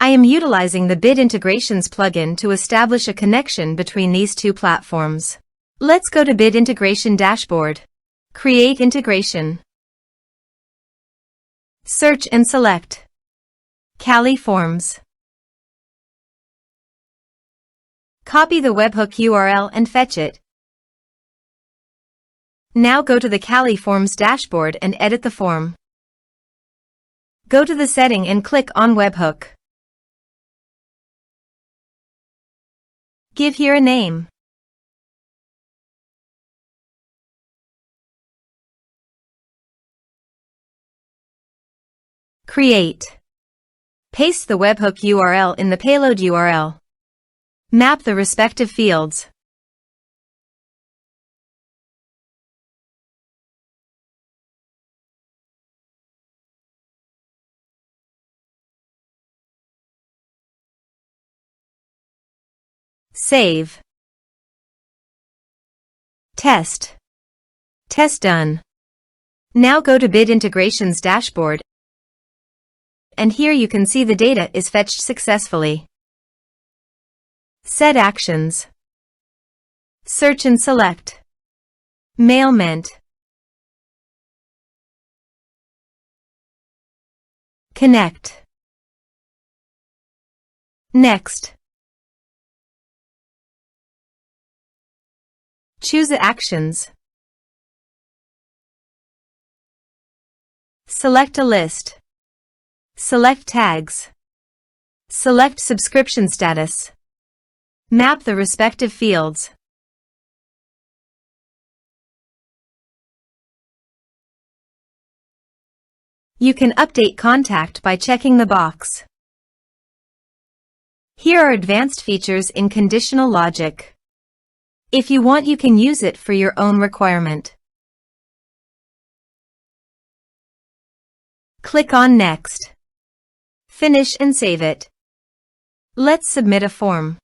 I am utilizing the Bit Integrations plugin to establish a connection between these two platforms. Let's go to Bit Integration Dashboard. Create integration. Search and select Kali Forms. Copy the webhook URL and fetch it. Now go to the Kali Forms dashboard and edit the form. Go to the setting and click on webhook. Give here a name. Create. Paste the webhook URL in the payload URL. Map the respective fields. Save. Test. Test done. Now go to Bit Integrations dashboard, and here you can see the data is fetched successfully. Set actions. Search and select Mailment. Connect. Next. Choose actions. Select a list. Select tags. Select subscription status. Map the respective fields. You can update contact by checking the box. Here are advanced features in conditional logic. If you want, you can use it for your own requirement. Click on Next. Finish and save it. Let's submit a form.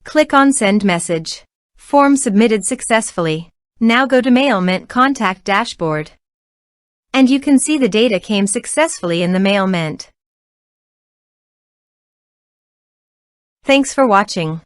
Click on Send Message. Form submitted successfully. Now go to Mailment Contact Dashboard. And you can see the data came successfully in the Mailment. Thanks for watching.